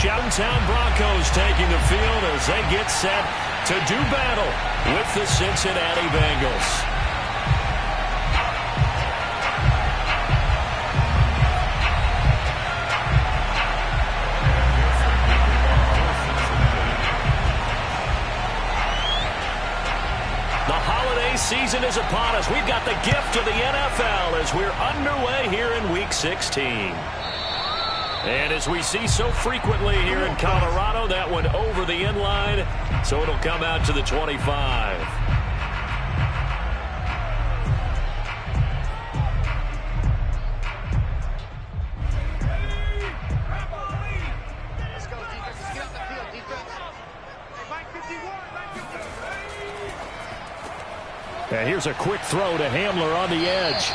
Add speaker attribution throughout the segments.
Speaker 1: Downtown Broncos taking the field as they get set to do battle with the Cincinnati Bengals. The holiday season is upon us. We've got the gift of the NFL as we're underway here in Week 16. And as we see so frequently here in Colorado, that one over the end line, so it'll come out to the 25.
Speaker 2: Let's go, defense. Let's get off the field, defense. Hey, Mike 51.
Speaker 1: And here's a quick throw to Hamler on the edge.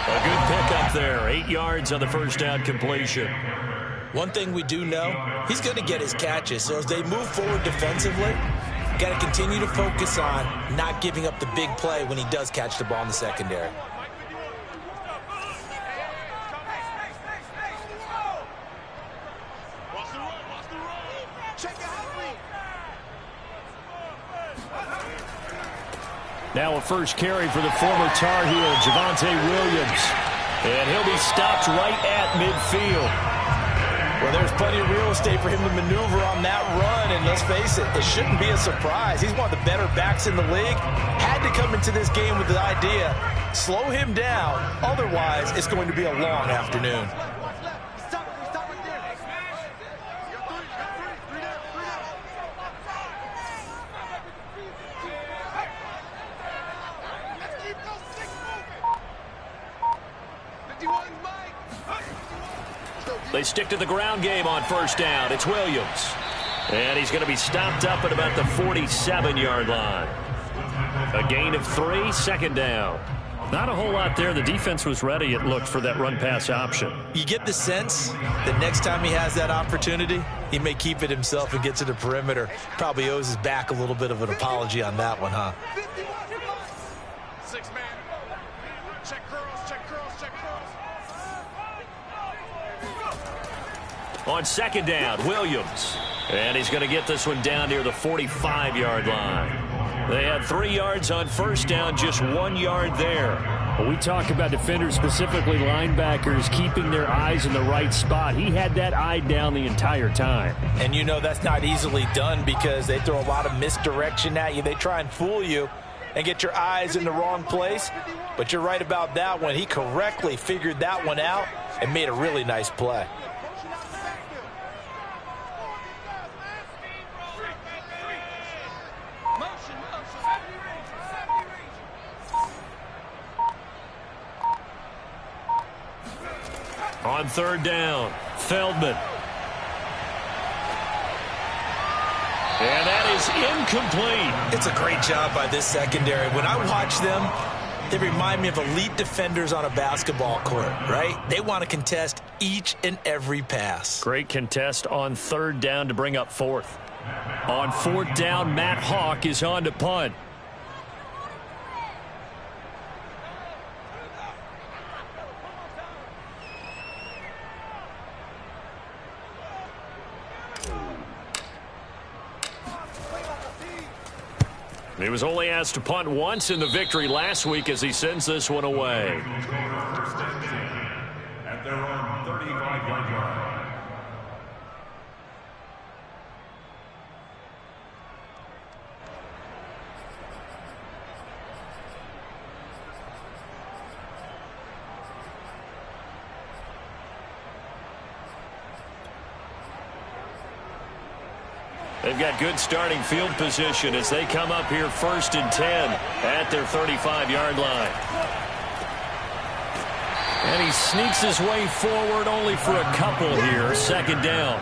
Speaker 1: A good pickup there. 8 yards on the first down completion.
Speaker 3: One thing we do know, he's going to get his catches. So as they move forward defensively, got to continue to focus on not giving up the big play when he does catch the ball in the secondary.
Speaker 1: Now a first carry for the former Tar Heel, Javonte Williams. And he'll be stopped right at midfield.
Speaker 3: Well, there's plenty of real estate for him to maneuver on that run, and let's face it, it shouldn't be a surprise. He's one of the better backs in the league. Had to come into this game with the idea, slow him down, otherwise it's going to be a long afternoon.
Speaker 1: They stick to the ground game on first down. It's Williams. And he's going to be stopped up at about the 47-yard line. A gain of 3, second down. Not a whole lot there. The defense was ready, it looked, for that run-pass option.
Speaker 3: You get the sense that next time he has that opportunity, he may keep it himself and get to the perimeter. Probably owes his back a little bit of an apology on that one, huh?
Speaker 2: 6-man. Check curls, check curls, check curls.
Speaker 1: On second down, Williams. And he's going to get this one down near the 45-yard line. They had 3 yards on first down, just 1 yard there.
Speaker 4: When we talk about defenders, specifically linebackers, keeping their eyes in the right spot, he had that eye down the entire time.
Speaker 3: And you know that's not easily done because they throw a lot of misdirection at you. They try and fool you and get your eyes in the wrong place. But you're right about that one. He correctly figured that one out and made a really nice play.
Speaker 1: On third down, Feldman. And that is incomplete.
Speaker 3: It's a great job by this secondary. When I watch them, they remind me of elite defenders on a basketball court, right? They want to contest each and every pass.
Speaker 1: Great contest on third down to bring up fourth. On fourth down, Matt Hawk is on to punt. He was only asked to punt once in the victory last week as he sends this one away.
Speaker 5: At their own 35-yard line.
Speaker 1: They've got good starting field position as they come up here 1st and 10 at their 35-yard line. And he sneaks his way forward only for a couple here. Second down.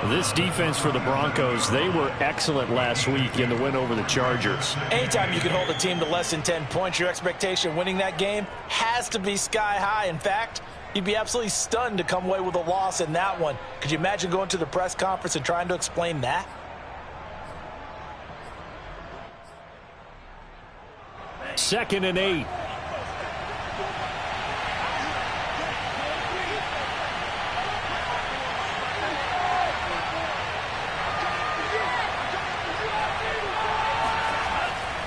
Speaker 4: This defense for the Broncos, they were excellent last week in the win over the Chargers.
Speaker 3: Anytime you can hold a team to less than 10 points, your expectation winning that game has to be sky high. In fact, you'd be absolutely stunned to come away with a loss in that one. Could you imagine going to the press conference and trying to explain that?
Speaker 1: Second and 8.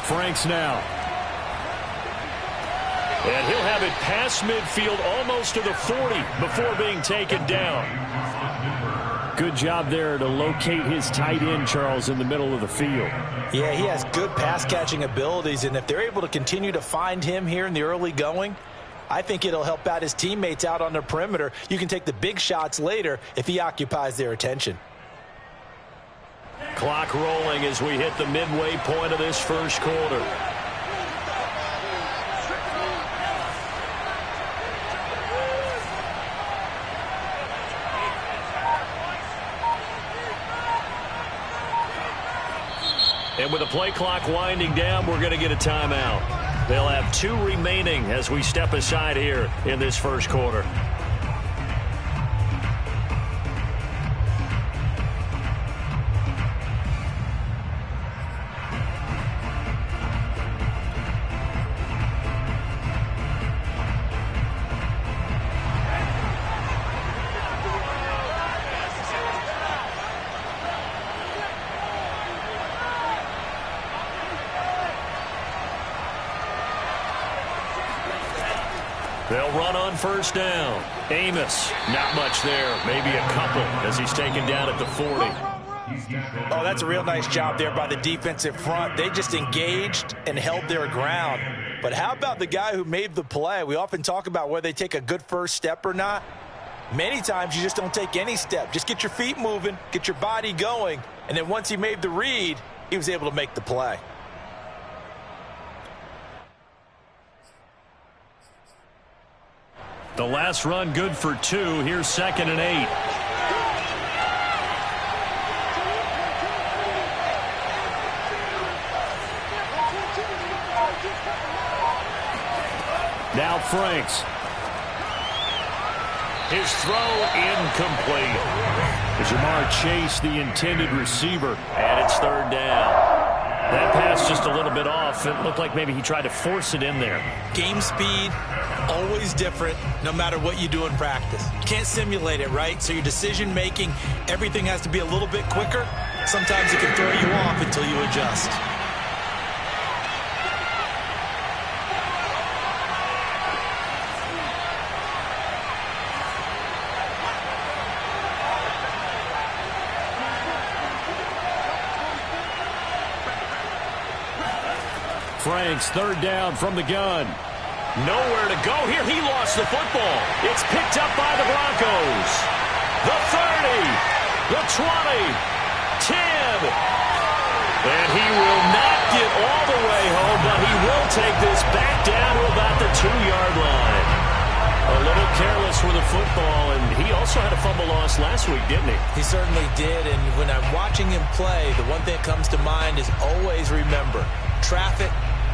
Speaker 4: Franks now.
Speaker 1: And he'll have it past midfield almost to the 40 before being taken down.
Speaker 4: Good job there to locate his tight end, Charles, in the middle of the field.
Speaker 3: Yeah, he has good pass-catching abilities, and if they're able to continue to find him here in the early going, I think it'll help out his teammates out on the perimeter. You can take the big shots later if he occupies their attention.
Speaker 1: Clock rolling as we hit the midway point of this first quarter. And with the play clock winding down, we're going to get a timeout. They'll have 2 remaining as we step aside here in this first quarter. They'll run on first down. Amos, not much there. Maybe a couple as he's taken down at the 40.
Speaker 3: Oh, that's a real nice job there by the defensive front. They just engaged and held their ground. But how about the guy who made the play? We often talk about whether they take a good first step or not. Many times you just don't take any step. Just get your feet moving, get your body going, and then once he made the read, he was able to make the play.
Speaker 1: The last run good for 2. Here's 2nd and 8.
Speaker 4: Now Franks.
Speaker 1: His throw incomplete.
Speaker 4: Jamar Chase, the intended receiver.
Speaker 1: And it's 3rd down. That pass just a little bit off. It looked like maybe he tried to force it in there.
Speaker 3: Game speed, always different, no matter what you do in practice. You can't simulate it, right? So your decision making, everything has to be a little bit quicker. Sometimes it can throw you off until you adjust.
Speaker 4: Franks, 3rd down from the gun.
Speaker 1: Nowhere to go here. He lost the football. It's picked up by the Broncos. The 30, the 20, 10. And he will not get all the way home, but he will take this back down to about the 2-yard line. A little careless with the football, and he also had a fumble loss last week, didn't he?
Speaker 3: He certainly did, and when I'm watching him play, the one thing that comes to mind is always remember, traffic,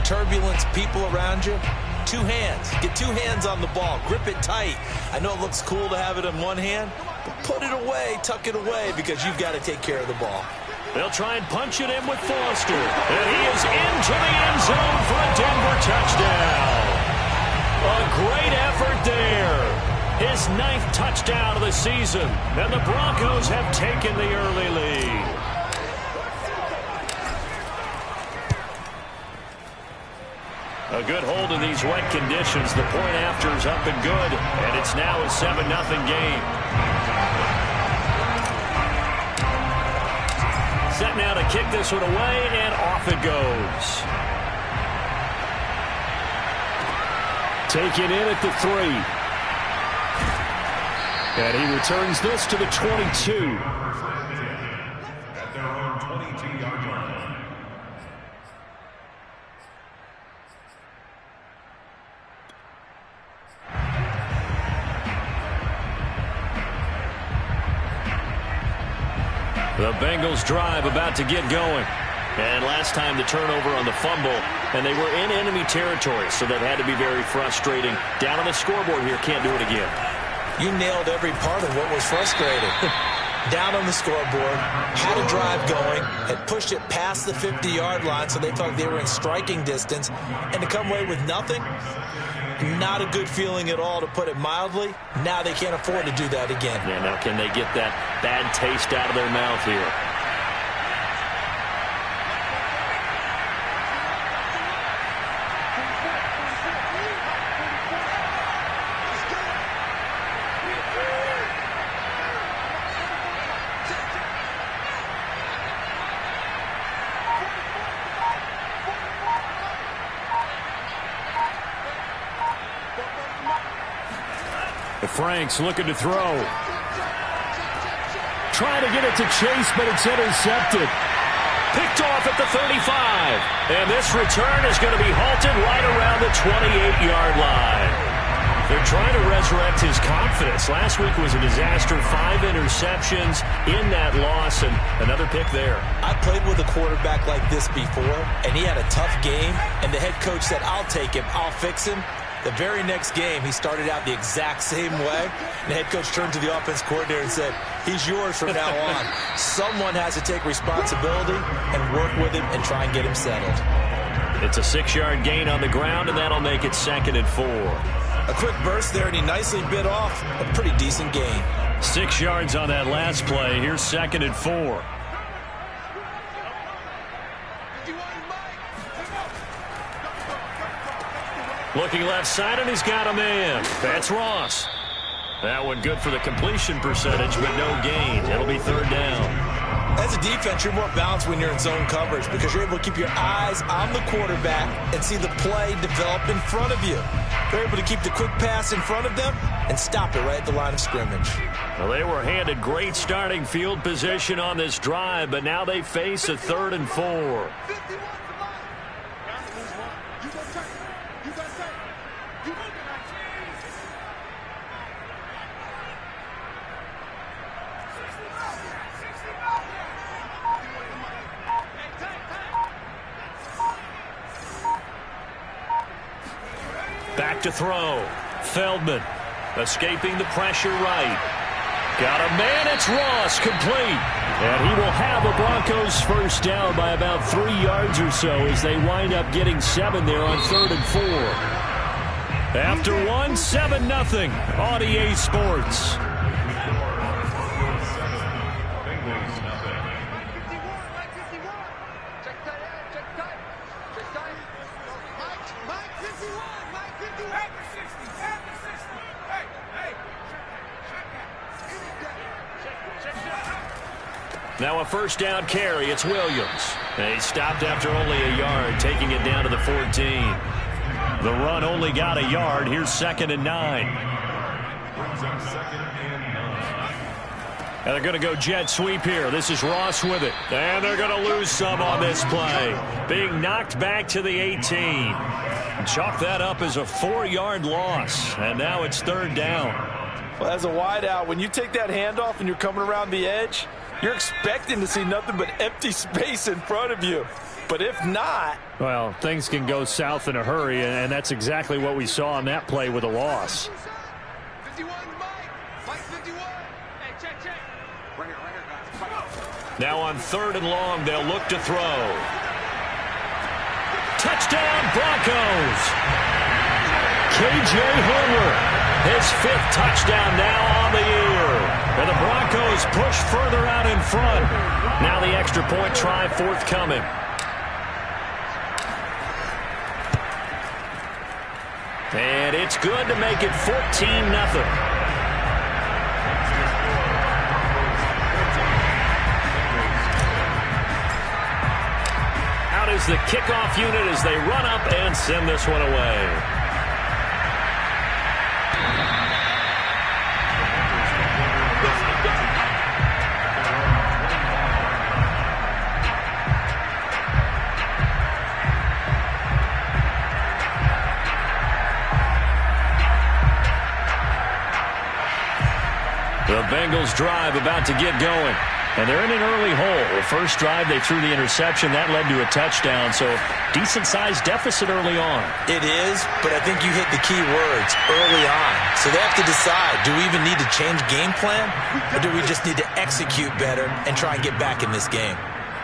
Speaker 3: turbulence, people around you, 2 hands. Get 2 hands on the ball. Grip it tight. I know it looks cool to have it in one hand, but put it away, tuck it away, because you've got to take care of the ball.
Speaker 1: They'll try and punch it in with Foster. And he is into the end zone for a Denver touchdown. A great effort there. His 9th touchdown of the season. And the Broncos have taken the early lead. A good hold in these wet conditions. The point after is up and good. And it's now a 7-0 game. Set now to kick this one away, and off it goes.
Speaker 4: Taken in at the 3. And he returns this to the 22.
Speaker 5: At their own 22-yard line.
Speaker 1: The Bengals drive about to get going. And last time the turnover on the fumble, and they were in enemy territory, so that had to be very frustrating. Down on the scoreboard here, can't do it again.
Speaker 3: You nailed every part of what was frustrating. Down on the scoreboard, had a drive going, had pushed it past the 50-yard line, so they thought they were in striking distance, and to come away with nothing, not a good feeling at all, to put it mildly. Now they can't afford to do that again.
Speaker 1: Yeah, now can they get that bad taste out of their mouth here?
Speaker 4: Franks looking to throw. Trying to get it to Chase, but it's intercepted.
Speaker 1: Picked off at the 35. And this return is going to be halted right around the 28-yard line. They're trying to resurrect his confidence. Last week was a disaster. 5 interceptions in that loss, and another pick there.
Speaker 3: I played with a quarterback like this before, and he had a tough game, and the head coach said, I'll take him, I'll fix him. The very next game, he started out the exact same way. And the head coach turned to the offense coordinator and said, he's yours from now on. Someone has to take responsibility and work with him and try and get him settled.
Speaker 1: It's a 6-yard gain on the ground, and that'll make it 2nd and 4.
Speaker 3: A quick burst there, and he nicely bit off a pretty decent gain.
Speaker 1: 6 yards on that last play. Here's 2nd and 4. Looking left side, and he's got a man. That's Ross. That one good for the completion percentage, but no gain. It'll be 3rd down.
Speaker 3: As a defense, you're more balanced when you're in zone coverage because you're able to keep your eyes on the quarterback and see the play develop in front of you. They're able to keep the quick pass in front of them and stop it right at the line of scrimmage.
Speaker 1: Well, they were handed great starting field position on this drive, but now they face a 3rd and 4. Back to throw. Feldman escaping the pressure right. Got a man. It's Ross, complete. And he will have a Broncos first down by about 3 yards or so as they wind up getting 7 there on 3rd and 4. After 7-0 on EA Sports. Now a first down carry. It's Williams. And he stopped after only a yard, taking it down to the 14. The run only got a yard. Here's 2nd and 9. And they're going to go jet sweep here. This is Ross with it. And they're going to lose some on this play. Being knocked back to the 18. Chalk that up as a 4-yard loss. And now it's 3rd down.
Speaker 3: Well, as a wideout, when you take that handoff and you're coming around the edge, you're expecting to see nothing but empty space in front of you. But if not...
Speaker 4: Well, things can go south in a hurry, and that's exactly what we saw on that play with a loss.
Speaker 2: 51, Mike 51. Hey, check. Right here, guys.
Speaker 1: Now on 3rd and long, they'll look to throw. Touchdown, Broncos! KJ Hamler. His 5th touchdown now on the year. And the Broncos push further out in front. Now the extra point try forthcoming. And it's good to make it 14-0. Out is the kickoff unit as they run up and send this one away. The Bengals drive about to get going. And they're in an early hole. The first drive, they threw the interception. That led to a touchdown. So decent-sized deficit early on.
Speaker 3: It is, but I think you hit the key words early on. So they have to decide, do we even need to change game plan? Or do we just need to execute better and try and get back in this game?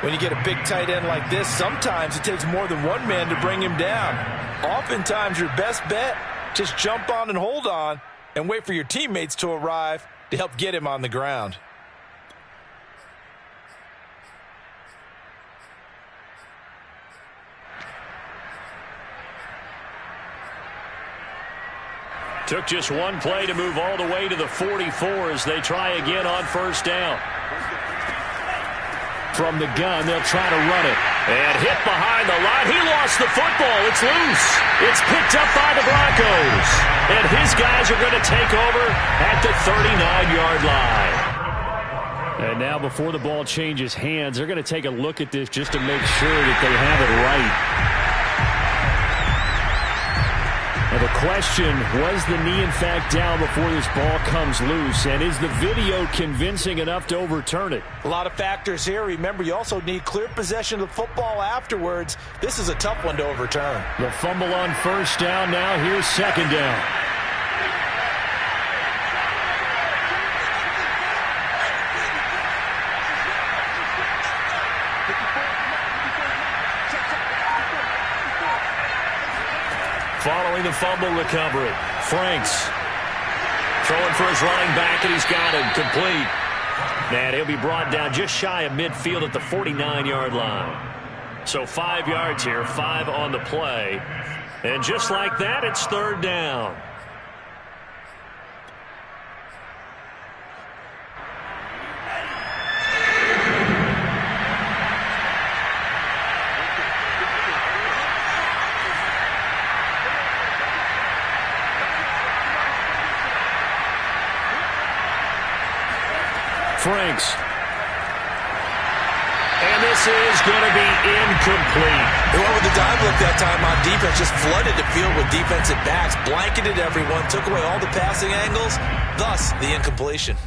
Speaker 3: When you get a big tight end like this, sometimes it takes more than one man to bring him down. Oftentimes, your best bet, just jump on and hold on and wait for your teammates to arrive to help get him on the ground.
Speaker 1: Took just one play to move all the way to the 44 as they try again on first down. From the gun, they'll try to run it. And hit behind the line. He lost the football. It's loose. It's picked up by the Broncos. And his guys are going to take over at the 39-yard line.
Speaker 4: And now before the ball changes hands, they're going to take a look at this just to make sure that they have it right. Now the question, was the knee in fact down before this ball comes loose? And is the video convincing enough to overturn it?
Speaker 3: A lot of factors here. Remember, you also need clear possession of the football afterwards. This is a tough one to overturn.
Speaker 4: The fumble on first down. Now here's second down.
Speaker 1: Following the fumble recovery, Franks throwing for his running back, and he's got him complete. And he'll be brought down just shy of midfield at the 49-yard line. So 5 yards here, 5 on the play. And just like that, it's third down. Franks. And this is going to be incomplete.
Speaker 3: They went with the dive look that time on defense, just flooded the field with defensive backs, blanketed everyone, took away all the passing angles, thus the incompletion.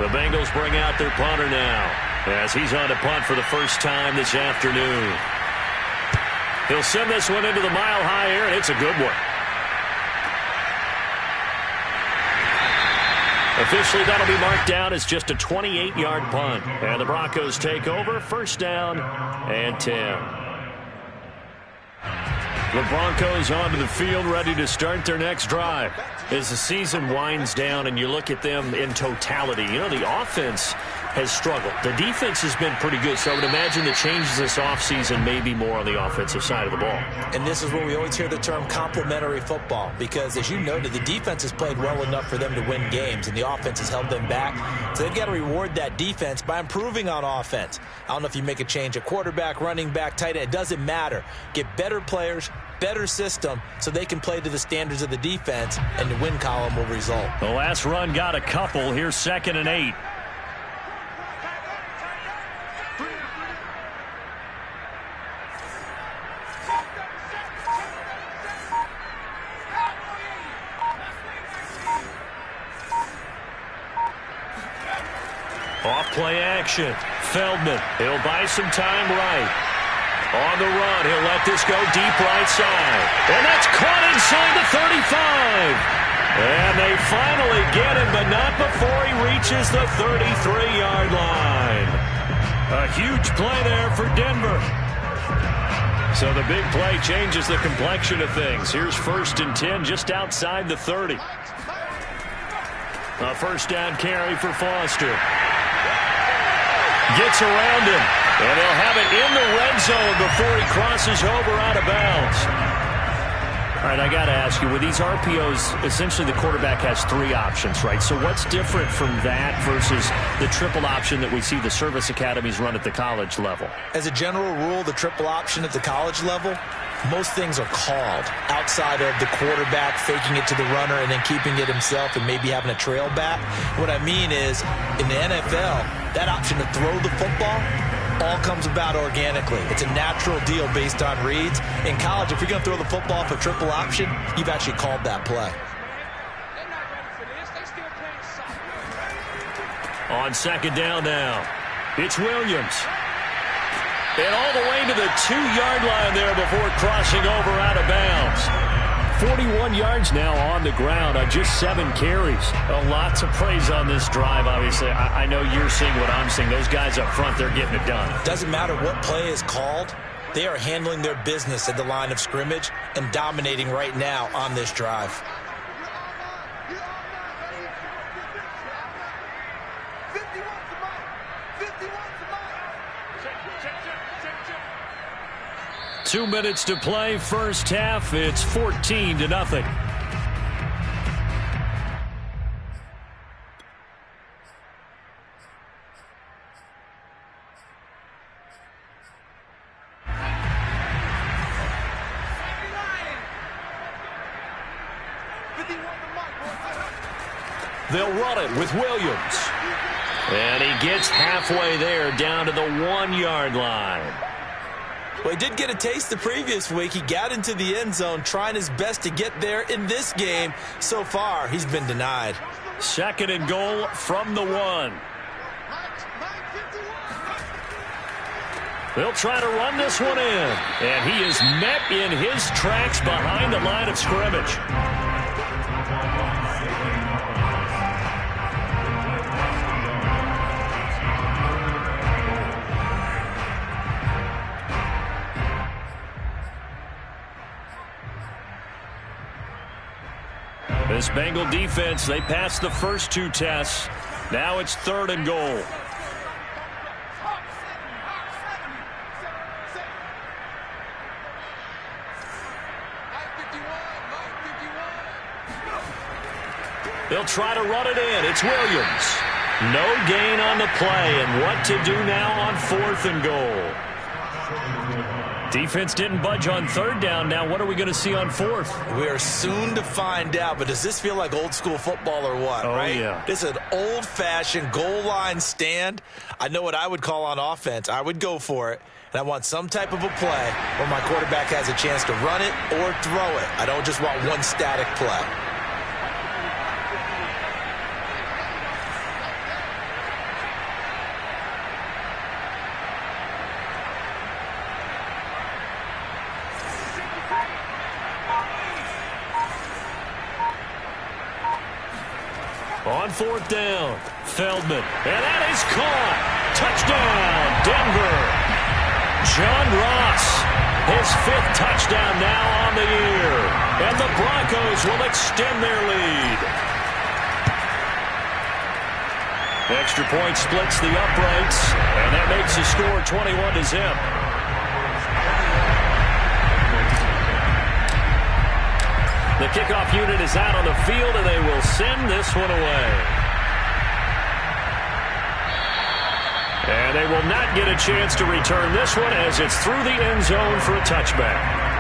Speaker 1: The Bengals bring out their punter now as he's on to punt for the first time this afternoon. He'll send this one into the mile-high air, and it's a good one. Officially, that'll be marked down as just a 28-yard punt. And the Broncos take over, first down and 10. The Broncos onto the field, ready to start their next drive. As the season winds down and you look at them in totality, you know, the offense has struggled. The defense has been pretty good, so I would imagine the changes this offseason may be more on the offensive side of the ball.
Speaker 3: And this is where we always hear the term complementary football, because as you noted, the defense has played well enough for them to win games, and the offense has held them back. So they've got to reward that defense by improving on offense. I don't know if you make a change at quarterback, running back, tight end. It doesn't matter. Get better players, better system, so they can play to the standards of the defense, and the win column will result.
Speaker 1: The last run got a couple. Here's 2nd and 8. Off play action. Feldman. He'll buy some time right. On the run, he'll let this go deep right side. And that's caught inside the 35. And they finally get him, but not before he reaches the 33-yard line. A huge play there for Denver. So the big play changes the complexion of things. Here's 1st and 10 just outside the 30. A first down carry for Foster. Gets around him, and he'll have it in the red zone before he crosses over out of bounds. All right, I got to ask you, with these RPOs, essentially the quarterback has 3 options, right? So what's different from that versus the triple option that we see the service academies run at the college level?
Speaker 3: As a general rule, the triple option at the college level, most things are called outside of the quarterback faking it to the runner and then keeping it himself and maybe having a trail back. What I mean is, in the NFL, that option to throw the football all comes about organically. It's a natural deal based on reads. In college, if you're going to throw the football for triple option, you've actually called that play.
Speaker 1: On 2nd down now, it's Williams. And all the way to the 2-yard line there before crossing over out of bounds. 41 yards now on the ground on just 7 carries. A lot to praise on this drive, obviously. I know you're seeing what I'm seeing. Those guys up front, they're getting it done.
Speaker 3: Doesn't matter what play is called. They are handling their business at the line of scrimmage and dominating right now on this drive.
Speaker 1: Two minutes to play, first half. It's 14-0. They'll run it with Williams. And he gets halfway there, down to the 1-yard line.
Speaker 3: Well, he did get a taste the previous week. He got into the end zone, trying his best to get there in this game. So far, he's been denied.
Speaker 1: 2nd and goal from the 1. They'll try to run this one in. And he is met in his tracks behind the line of scrimmage. This Bengal defense, they passed the first 2 tests. Now it's 3rd and goal. They'll try to run it in. It's Williams. No gain on the play, and what to do now on 4th and goal. Defense didn't budge on 3rd down. Now what are we going to see on 4th?
Speaker 3: We are soon to find out, but does this feel like old school football or what, right?
Speaker 1: Yeah.
Speaker 3: This is an old-fashioned goal line stand. I know what I would call on offense. I would go for it, and I want some type of a play where my quarterback has a chance to run it or throw it. I don't just want one static play.
Speaker 1: On 4th down, Feldman, and that is caught. Touchdown, Denver. John Ross, his 5th touchdown now on the year. And the Broncos will extend their lead. Extra point splits the uprights, and that makes the score 21-0. The kickoff unit is out on the field, and they will send this one away. And they will not get a chance to return this one as it's through the end zone for a touchback.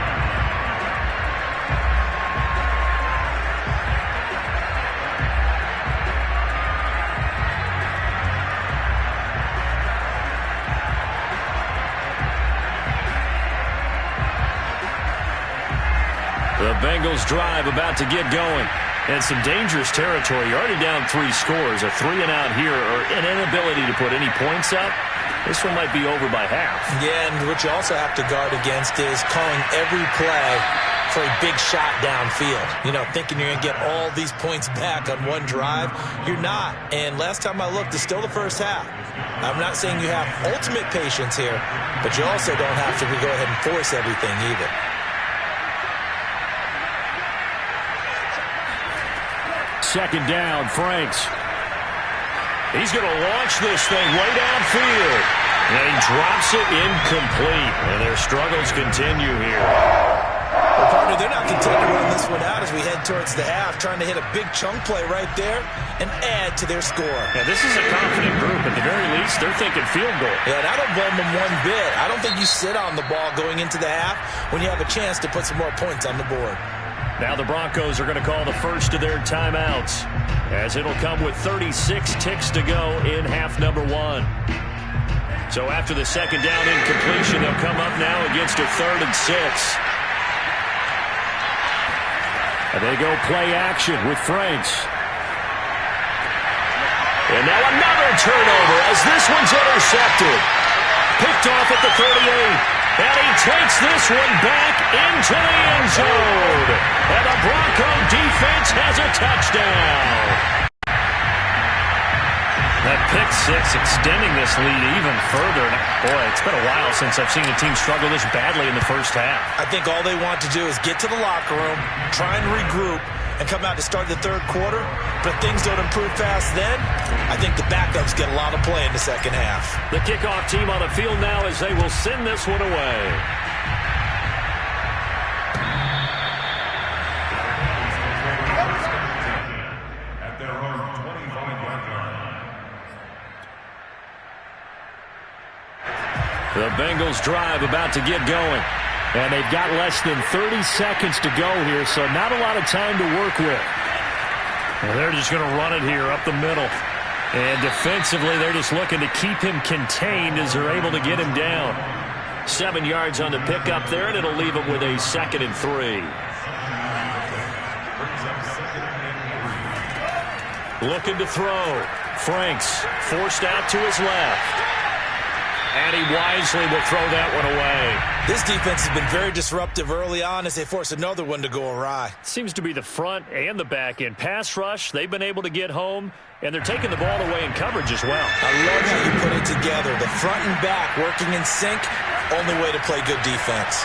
Speaker 1: The Bengals drive about to get going. And some dangerous territory. You're already down 3 scores. A 3-and-out here, or an inability to put any points up. This one might be over by half. Yeah, and what you also have to guard against is calling every play for a big shot downfield. You know, thinking you're going to get all these points back on one drive. You're not. And last time I looked, it's still the first half. I'm not saying you have ultimate patience here, but you also don't have to go ahead and force everything either. Second down, Franks. He's going to launch this thing way downfield. And he drops it incomplete. And their struggles continue here.
Speaker 3: Well, partner, they're not content to run this one out as we head towards the half, trying to hit a big chunk play right there and add to their score.
Speaker 1: Yeah, this is a confident group. At the very least, they're thinking field goal.
Speaker 3: Yeah, and I don't blame them one bit. I don't think you sit on the ball going into the half when you have a chance to put some more points on the board.
Speaker 1: Now the Broncos are going to call the first of their timeouts, as it'll come with 36 ticks to go in half number 1. So after the second down incompletion, they'll come up now against a 3rd and 6. And they go play action with Franks. And now another turnover as this one's intercepted. Picked off at the 38. And he takes this one back into the end zone. And the Bronco defense has a touchdown. That pick 6 extending this lead even further. Boy, it's been a while since I've seen a team struggle this badly in the first half.
Speaker 3: I think all they want to do is get to the locker room, try and regroup, and come out to start the 3rd quarter. But if things don't improve fast then, I think the backups get a lot of play in the second half.
Speaker 1: The kickoff team on the field now as they will send this one away.
Speaker 5: At their own 25-yard line.
Speaker 1: The Bengals drive about to get going.
Speaker 4: And they've got less than 30 seconds to go here, so not a lot of time to work with.
Speaker 1: And they're just going to run it here up the middle. And defensively, they're just looking to keep him contained as they're able to get him down. 7 yards on the pickup there, and it'll leave him with a 2nd and 3. Looking to throw. Franks forced out to his left. And he wisely will throw that one away.
Speaker 3: This defense has been very disruptive early on as they force another one to go awry.
Speaker 4: Seems to be the front and the back end. Pass rush, they've been able to get home, and they're taking the ball away in coverage as well.
Speaker 3: I love how you put it together. The front and back working in sync, only way to play good defense.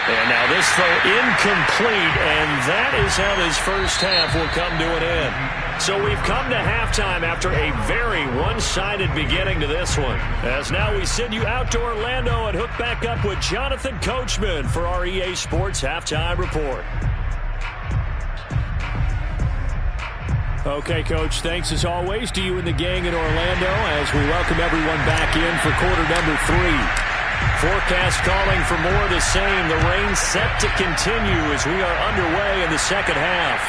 Speaker 1: And now this throw incomplete, and that is how this first half will come to an end. So we've come to halftime after a very one-sided beginning to this one. As now we send you out to Orlando and hook back up with Jonathan Coachman for our EA Sports Halftime Report.
Speaker 4: Okay, Coach, thanks as always to you and the gang in Orlando as we welcome everyone back in for quarter number 3.
Speaker 1: Forecast calling for more of the same. The rain set to continue as we are underway in the second half.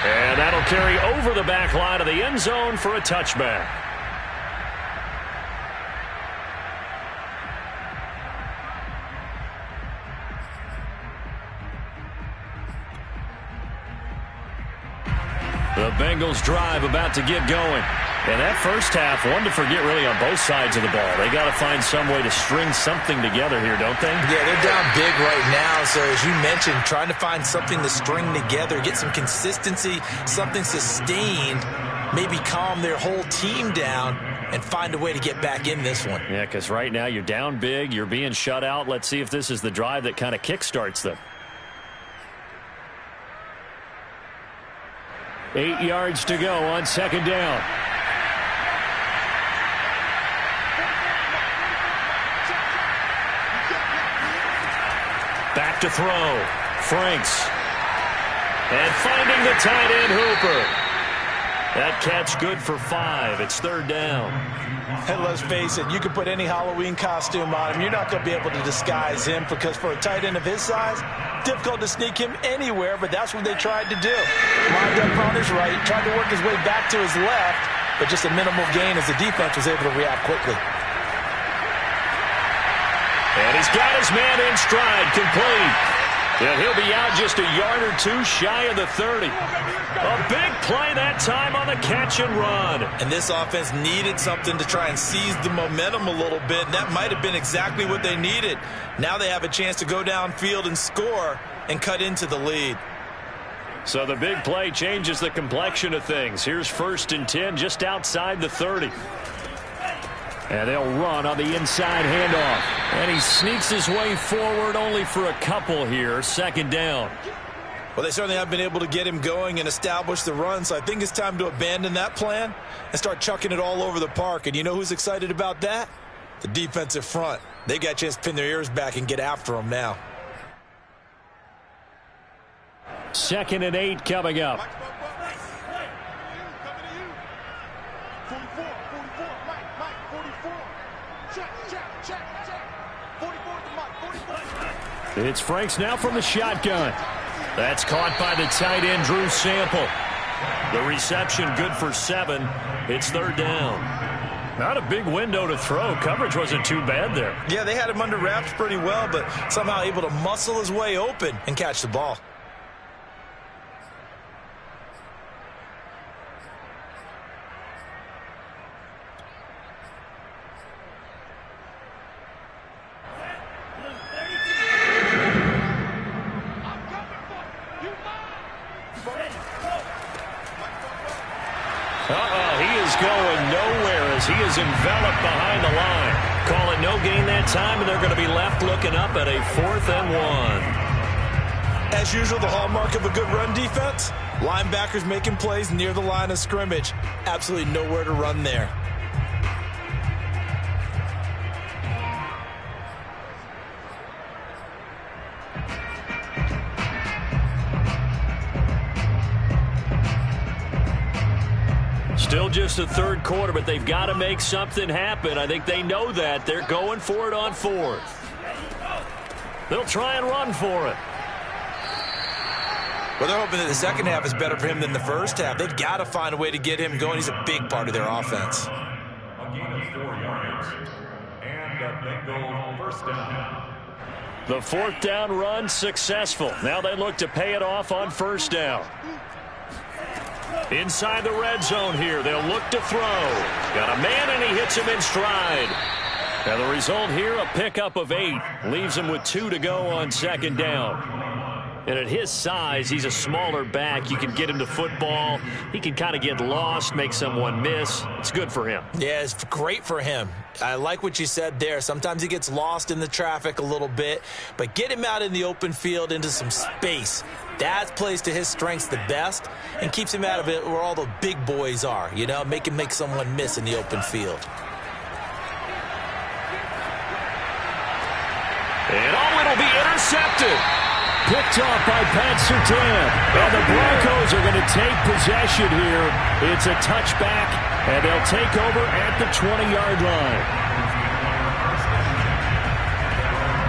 Speaker 1: And that'll carry over the back line of the end zone for a touchback. The Bengals drive about to get going. And that first half, one to forget really on both sides of the ball. They got to find some way to string something together here, don't they?
Speaker 3: Yeah, they're down big right now. So as you mentioned, trying to find something to string together, get some consistency, something sustained, maybe calm their whole team down and find a way to get back in this one.
Speaker 1: Yeah, because right now you're down big, you're being shut out. Let's see if this is the drive that kind of kickstarts them.
Speaker 4: 8 yards to go on second down.
Speaker 1: Back to throw. Franks. And finding the tight end Hooper. That catch good for 5. It's third down.
Speaker 3: And let's face it, you can put any Halloween costume on him. You're not going to be able to disguise him because for a tight end of his size, difficult to sneak him anywhere, but that's what they tried to do. Lined up on his right, tried to work his way back to his left, but just a minimal gain as the defense was able to react quickly.
Speaker 1: And he's got his man in stride, complete. And he'll be out just a yard or two shy of the 30. A big play that time on the catch and run.
Speaker 3: And this offense needed something to try and seize the momentum a little bit, and that might have been exactly what they needed. Now they have a chance to go downfield and score and cut into the lead.
Speaker 1: So the big play changes the complexion of things. Here's 1st and 10 just outside the 30.
Speaker 4: And they'll run on the inside handoff.
Speaker 1: And he sneaks his way forward only for a couple here. Second down.
Speaker 3: Well, they certainly have been able to get him going and establish the run, so I think it's time to abandon that plan and start chucking it all over the park. And you know who's excited about that? The defensive front. They got a chance to pin their ears back and get after him now.
Speaker 4: 2nd and 8 coming up. It's Franks now from the shotgun.
Speaker 1: That's caught by the tight end, Drew Sample. The reception good for 7. It's third down. Not a big window to throw. Coverage wasn't too bad there.
Speaker 3: Yeah, they had him under wraps pretty well, but somehow able to muscle his way open and catch the ball.
Speaker 1: Going nowhere as he is enveloped behind the line. Calling no gain that time, and they're going to be left looking up at a 4th and 1.
Speaker 3: As usual, the hallmark of a good run defense, linebackers making plays near the line of scrimmage. Absolutely nowhere to run there.
Speaker 1: Still just the third quarter, but they've got to make something happen. I think they know that. They're going for it on fourth. They'll try and run for it.
Speaker 3: Well, they're hoping that the second half is better for him than the first half. They've got to find a way to get him going. He's a big part of their offense.
Speaker 5: A gain of 4 yards. And a Bengals first down.
Speaker 1: The fourth down run successful. Now they look to pay it off on first down. Inside the red zone here. They'll look to throw. Got a man, and he hits him in stride. And the result here, a pickup of 8. Leaves him with 2 to go on second down. And at his size, he's a smaller back. You can get him to football. He can kind of get lost, make someone miss. It's good for him.
Speaker 3: Yeah, it's great for him. I like what you said there. Sometimes he gets lost in the traffic a little bit, but get him out in the open field into some space. That plays to his strengths the best and keeps him out of it where all the big boys are, you know, make him make someone miss in the open field.
Speaker 1: And it'll be intercepted.
Speaker 4: Picked off by Pat Surtain. And the Broncos are going to take possession here. It's a touchback, and they'll take over at the 20-yard line.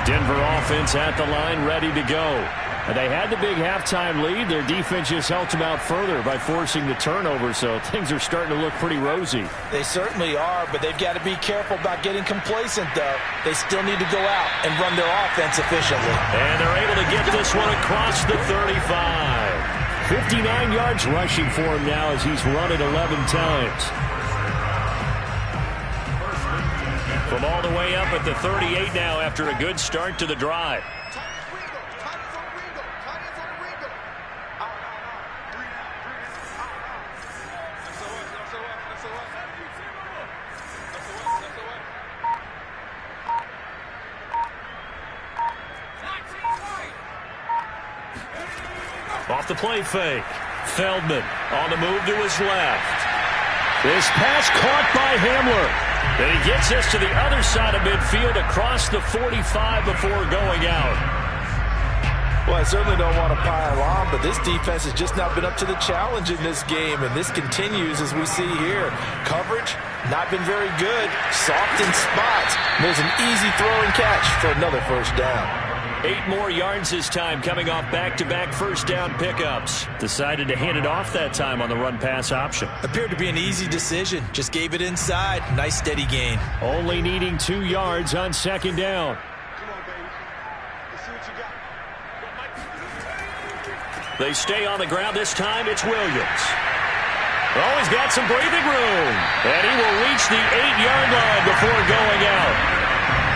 Speaker 4: Denver offense at the line, ready to go. And they had the big halftime lead. Their defense just helped them out further by forcing the turnover, so things are starting to look pretty rosy.
Speaker 3: They certainly are, but they've got to be careful about getting complacent, though. They still need to go out and run their offense efficiently.
Speaker 1: And they're able to get this one across the 35.
Speaker 4: 59 yards rushing for him now as he's run it 11 times.
Speaker 1: From all the way up at the 38 now after a good start to the drive. Off the play fake. Feldman on the move to his left. This pass caught by Hamler. And he gets this to the other side of midfield across the 45 before going out.
Speaker 3: Well, I certainly don't want to pile on, but this defense has just not been up to the challenge in this game, and this continues as we see here. Coverage, not been very good. Soft in spots. There's an easy throw and catch for another first down.
Speaker 1: 8 more yards this time coming off back-to-back first down pickups. Decided to hand it off that time on the run-pass option.
Speaker 3: Appeared to be an easy decision. Just gave it inside. Nice steady gain.
Speaker 4: Only needing 2 yards on second down.
Speaker 2: Come on, baby. Let's see what you got.
Speaker 1: They stay on the ground. This time it's Williams. Oh, he's got some breathing room. And he will reach the 8-yard line before going out.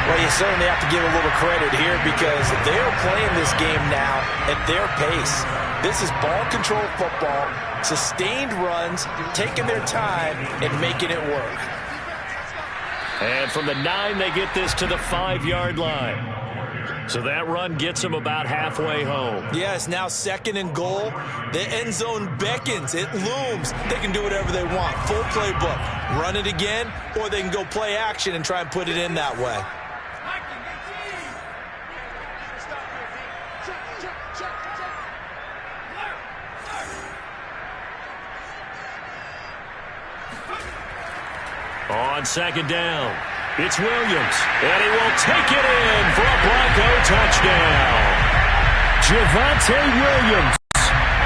Speaker 3: Well, you certainly have to give a little credit here because they're playing this game now at their pace. This is ball control football, sustained runs, taking their time and making it work.
Speaker 1: And from the 9, they get this to the 5-yard line. So that run gets them about halfway home.
Speaker 3: Yes, now 2nd and goal. The end zone beckons. It looms. They can do whatever they want. Full playbook. Run it again, or they can go play action and try and put it in that way.
Speaker 1: On second down, it's Williams, and he will take it in for a Bronco touchdown.
Speaker 4: Javonte Williams.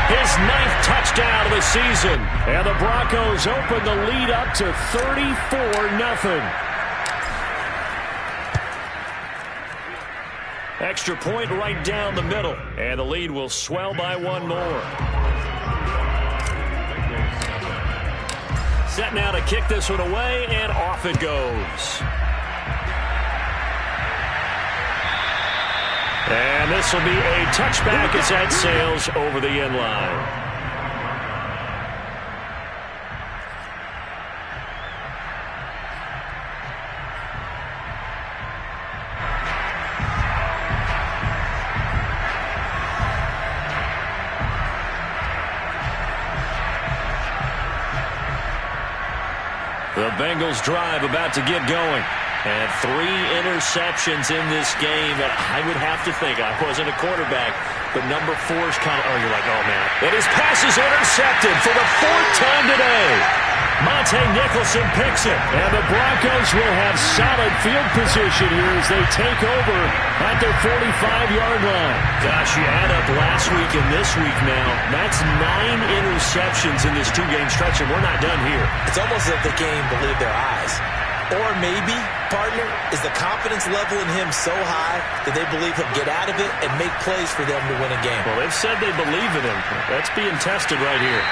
Speaker 1: His 9th touchdown of the season, and the Broncos open the lead up to 34-0. Extra point right down the middle, and the lead will swell by 1 more. Set now to kick this one away, and off it goes. And this will be a touchback as that sails over the end line. The Bengals drive about to get going. And 3 interceptions in this game. And I would have to think, I wasn't a quarterback, but number 4 is kind of, oh, you're like, oh, man. And his pass is intercepted for the 4th time today. Monte Nicholson picks it.
Speaker 4: And the Broncos will have solid field position here as they take over at their 45-yard line.
Speaker 1: Gosh, you add up last week and this week now. That's 9 interceptions in this two-game stretch, and we're not done here.
Speaker 3: It's almost as if they can't even believe their eyes. Or maybe, partner, is the confidence level in him so high that they believe he'll get out of it and make plays for them to win a game.
Speaker 1: Well, they've said they believe in him. That's being tested right here.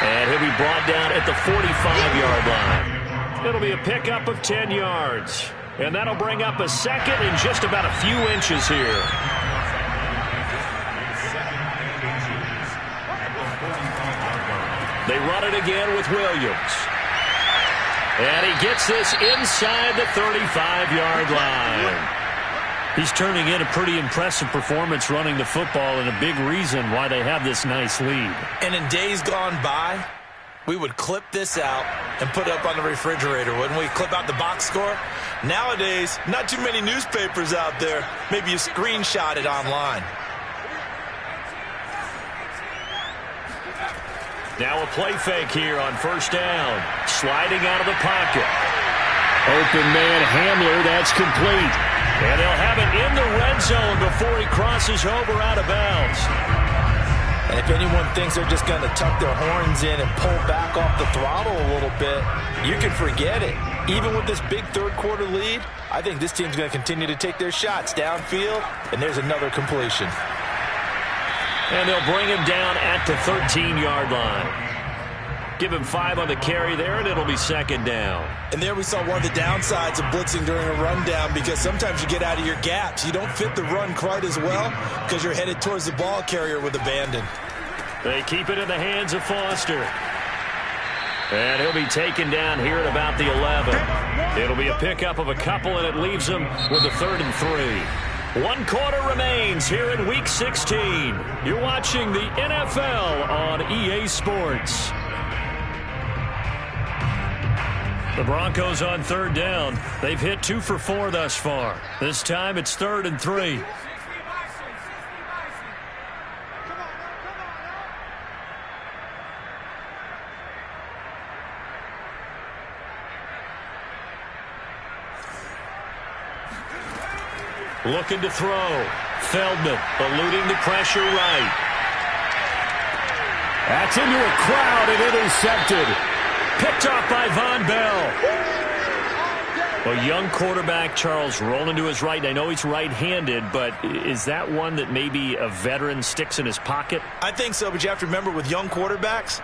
Speaker 1: And he'll be brought down at the 45-yard line. It'll be a pickup of 10 yards. And that'll bring up a second in just about a few inches here. They run it again with Williams. And he gets this inside the 35-yard line. He's turning in a pretty impressive performance running the football and a big reason why they have this nice lead.
Speaker 3: And in days gone by, we would clip this out and put it up on the refrigerator, wouldn't we? Clip out the box score. Nowadays, not too many newspapers out there. Maybe you screenshot it online.
Speaker 1: Now a play fake here on first down. Sliding out of the pocket.
Speaker 4: Open man Hamler, that's complete.
Speaker 1: And they'll have it in the red zone before he crosses over out of bounds.
Speaker 3: And if anyone thinks they're just going to tuck their horns in and pull back off the throttle a little bit, you can forget it. Even with this big third-quarter lead, I think this team's going to continue to take their shots downfield, and there's another completion.
Speaker 1: And they'll bring him down at the 13-yard line. Give him 5 on the carry there, and it'll be second down.
Speaker 3: And there we saw one of the downsides of blitzing during a rundown, because sometimes you get out of your gaps. You don't fit the run quite as well because you're headed towards the ball carrier with abandon.
Speaker 1: They keep it in the hands of Foster. And he'll be taken down here at about the 11. It'll be a pickup of a couple, and it leaves them with a 3rd and 3. 1 quarter remains here in Week 16. You're watching the NFL on EA Sports. The Broncos on 3rd down. They've hit 2 for 4 thus far. This time it's 3rd and 3. Looking to throw. Feldman eluding the pressure right.
Speaker 4: That's into a crowd and intercepted.
Speaker 1: Picked off by Von Bell. A young quarterback, Charles, rolling to his right. I know he's right-handed, but is that one that maybe a veteran sticks in his pocket?
Speaker 3: I think so, but you have to remember with young quarterbacks,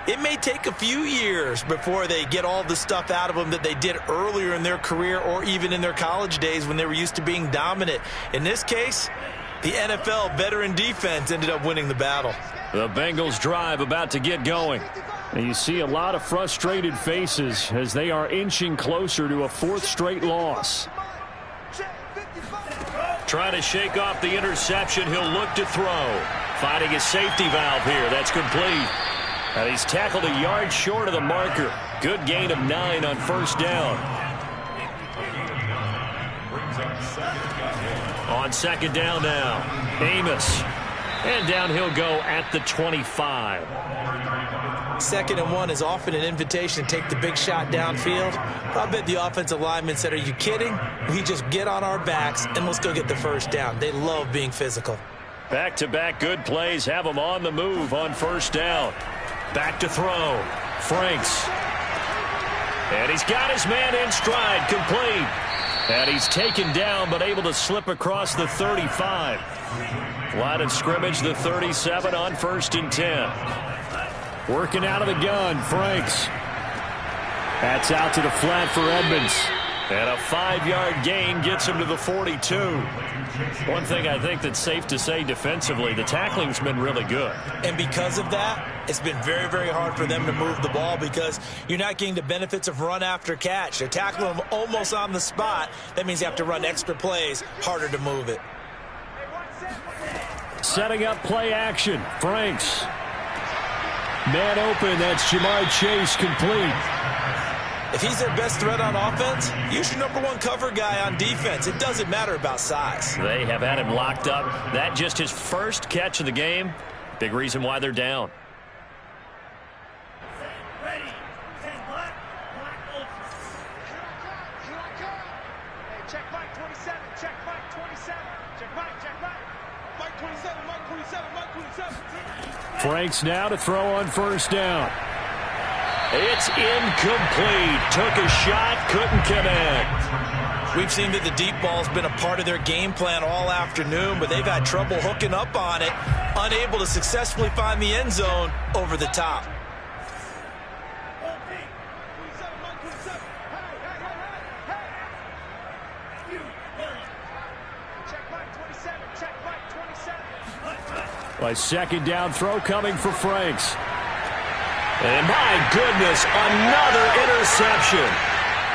Speaker 3: it may take a few years before they get all the stuff out of them that they did earlier in their career or even in their college days when they were used to being dominant. In this case, the NFL veteran defense ended up winning the battle.
Speaker 1: The Bengals drive about to get going.
Speaker 4: And you see a lot of frustrated faces as they are inching closer to a 4th straight loss.
Speaker 1: Trying to shake off the interception. He'll look to throw. Finding his safety valve here. That's complete. And he's tackled a yard short of the marker. Good gain of 9 on first down. On second down now. Amos. And down he'll go at the 25.
Speaker 3: 2nd and 1 is often an invitation to take the big shot downfield. I bet the offensive lineman said, are you kidding? We just get on our backs and let's go get the first down. They love being physical.
Speaker 1: Back-to-back good plays have them on the move on first down. Back to throw. Franks. And he's got his man in stride, complete. And he's taken down but able to slip across the 35. Line of scrimmage, the 37 on 1st and 10.
Speaker 4: Working out of the gun, Franks. That's out to the flat for Edmonds.
Speaker 1: And a 5-yard gain gets him to the 42. One thing I think that's safe to say defensively, the tackling's been really good.
Speaker 3: And because of that, it's been very, very hard for them to move the ball because you're not getting the benefits of run after catch. They're tackling them almost on the spot. That means you have to run extra plays, harder to move it.
Speaker 4: Setting up play action. Franks. Man open, that's Jamar Chase, complete.
Speaker 3: If he's their best threat on offense, use your #1 cover guy on defense. It doesn't matter about size.
Speaker 1: They have had him locked up. That just his first catch of the game. Big reason why they're down.
Speaker 4: Franks now to throw on first down.
Speaker 1: It's incomplete. Took a shot, couldn't connect.
Speaker 3: We've seen that the deep ball's been a part of their game plan all afternoon, but they've had trouble hooking up on it, unable to successfully find the end zone over the top.
Speaker 4: A second down throw coming for Franks.
Speaker 1: And my goodness, another interception.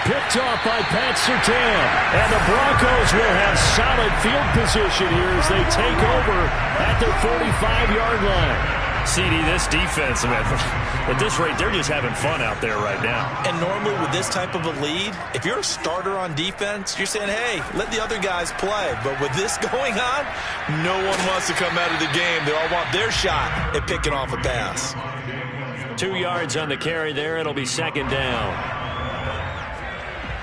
Speaker 4: Picked off by Pat Surtain. And the Broncos will have solid field position here as they take over at their 45-yard line.
Speaker 1: CD, this defense, man, at this rate, they're just having fun out there right now.
Speaker 3: And normally with this type of a lead, if you're a starter on defense, you're saying, hey, let the other guys play. But with this going on, no one wants to come out of the game. They all want their shot at picking off a pass.
Speaker 1: 2 yards on the carry there. It'll be second down.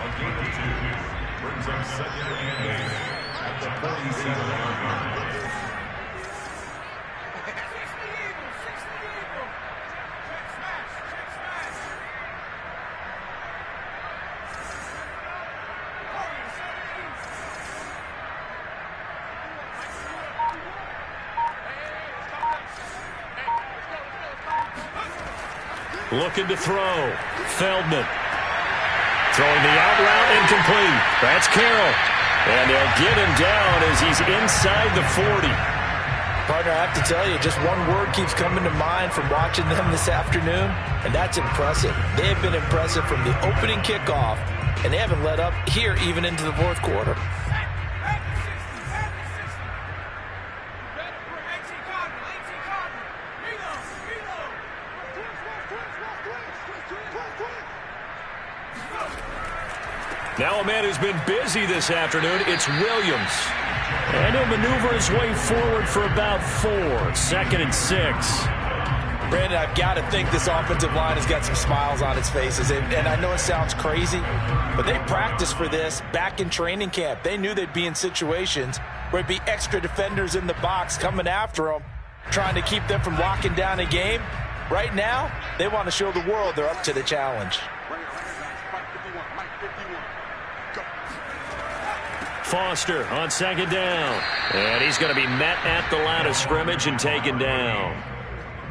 Speaker 5: A gain of 2 brings up second and 8 at the 47-yard line.
Speaker 1: Looking to throw. Feldman. Throwing the out route, incomplete. That's Carroll. And they'll get him down as he's inside the 40.
Speaker 3: Partner, I have to tell you, just one word keeps coming to mind from watching them this afternoon, and that's impressive. They have been impressive from the opening kickoff, and they haven't let up here even into the fourth quarter.
Speaker 1: Now a man who's been busy this afternoon, it's Williams. And he'll maneuver his way forward for about 4. Second and 6.
Speaker 3: Brandon, I've got to think this offensive line has got some smiles on its faces. And I know it sounds crazy, but they practiced for this back in training camp. They knew they'd be in situations where it'd be extra defenders in the box coming after them, trying to keep them from locking down a game. Right now, they want to show the world they're up to the challenge.
Speaker 1: Foster on second down. And he's going to be met at the line of scrimmage and taken down.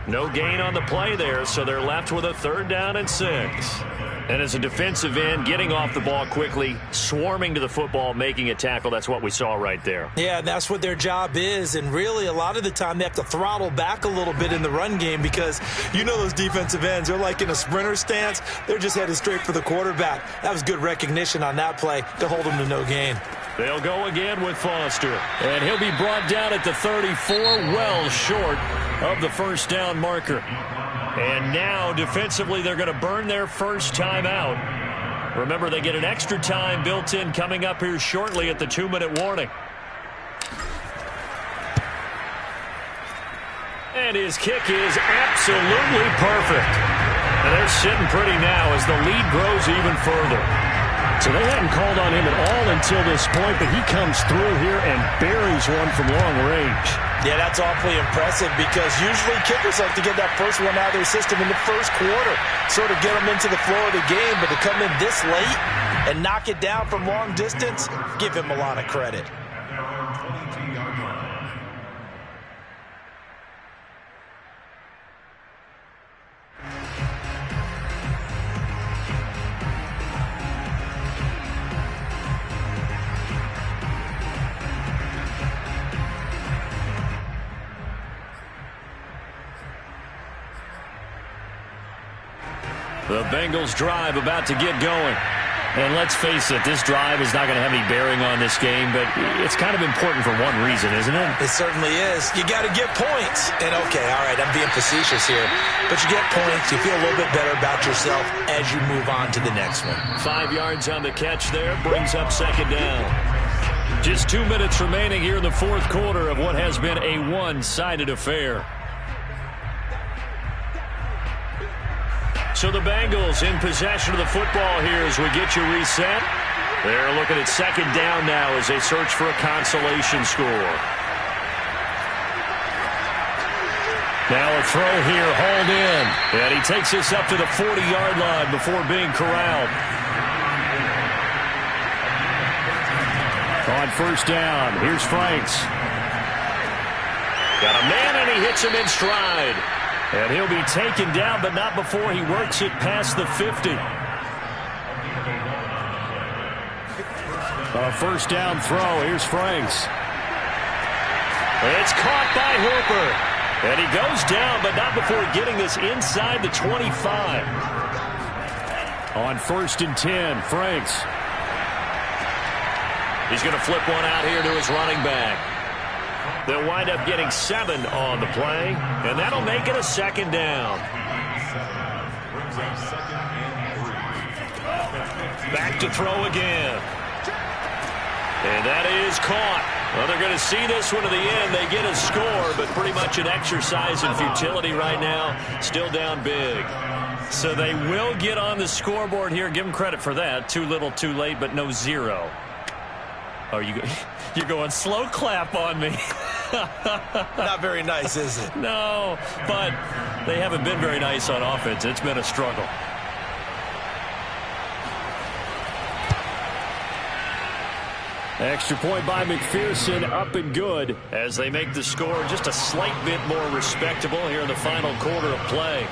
Speaker 1: No gain on the play there, so they're left with a 3rd down and 6. And as a defensive end, getting off the ball quickly, swarming to the football, making a tackle, that's what we saw right there.
Speaker 3: Yeah, that's what their job is. And really, a lot of the time, they have to throttle back a little bit in the run game because you know those defensive ends, they're like in a sprinter stance. They're just headed straight for the quarterback. That was good recognition on that play to hold them to no gain.
Speaker 1: They'll go again with Foster. And he'll be brought down at the 34, well short of the first down marker. And now, defensively, they're going to burn their first time out. Remember, they get an extra time built in coming up here shortly at the 2-minute warning. And his kick is absolutely perfect. And they're sitting pretty now as the lead grows even further.
Speaker 4: So they hadn't called on him at all until this point, but he comes through here and buries one from long range.
Speaker 3: Yeah, that's awfully impressive because usually kickers like to get that first one out of their system in the first quarter, sort of get them into the flow of the game, but to come in this late and knock it down from long distance, give him a lot of credit.
Speaker 1: The Bengals drive about to get going. And let's face it, this drive is not going to have any bearing on this game, but it's kind of important for one reason, isn't it?
Speaker 3: It certainly is. You got to get points. And okay, all right, I'm being facetious here, but you get points, you feel a little bit better about yourself as you move on to the next one.
Speaker 1: 5 yards on the catch there, brings up second down. Just 2 minutes remaining here in the fourth quarter of what has been a one-sided affair. So the Bengals in possession of the football here as we get you reset. They're looking at second down now as they search for a consolation score.
Speaker 4: Now a throw here, hauled in. And he takes this up to the 40-yard line before being corralled. On first down, here's Franks.
Speaker 1: Got a man, and he hits him in stride. And he'll be taken down, but not before he works it past the 50.
Speaker 4: On a first down throw, here's Franks.
Speaker 1: It's caught by Hooper. And he goes down, but not before getting this inside the 25.
Speaker 4: On first and 10, Franks.
Speaker 1: He's going to flip one out here to his running back. They'll wind up getting 7 on the play, and that'll make it a second down. Back to throw again. And that is caught. Well, they're going to see this one to the end. They get a score, but pretty much an exercise in futility right now. Still down big.
Speaker 4: So they will get on the scoreboard here. Give them credit for that. Too little, too late, but no 0. Oh, you're going slow clap on me.
Speaker 3: Not very nice, is it?
Speaker 4: No, but they haven't been very nice on offense. It's been a struggle. Extra point by McPherson, up and good,
Speaker 1: as they make the score just a slight bit more respectable here in the final quarter of play.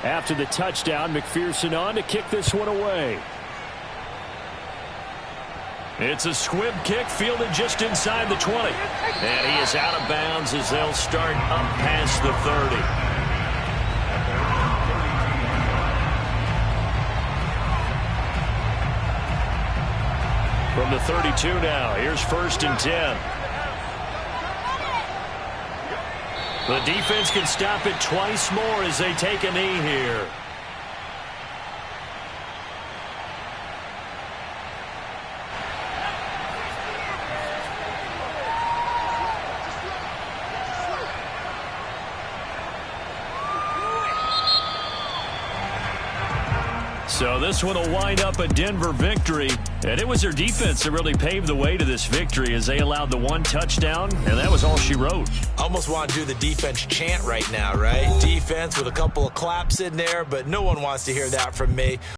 Speaker 4: After the touchdown, McPherson on to kick this one away.
Speaker 1: It's a squib kick fielded just inside the 20. And he is out of bounds as they'll start up past the 30. From the 32 now, here's first and 10. The defense can stop it twice more as they take a knee here. So this one will wind up a Denver victory. And it was their defense that really paved the way to this victory as they allowed the 1 touchdown, and that was all she wrote.
Speaker 3: Almost want to do the defense chant right now, right? Defense with a couple of claps in there, but no one wants to hear that from me.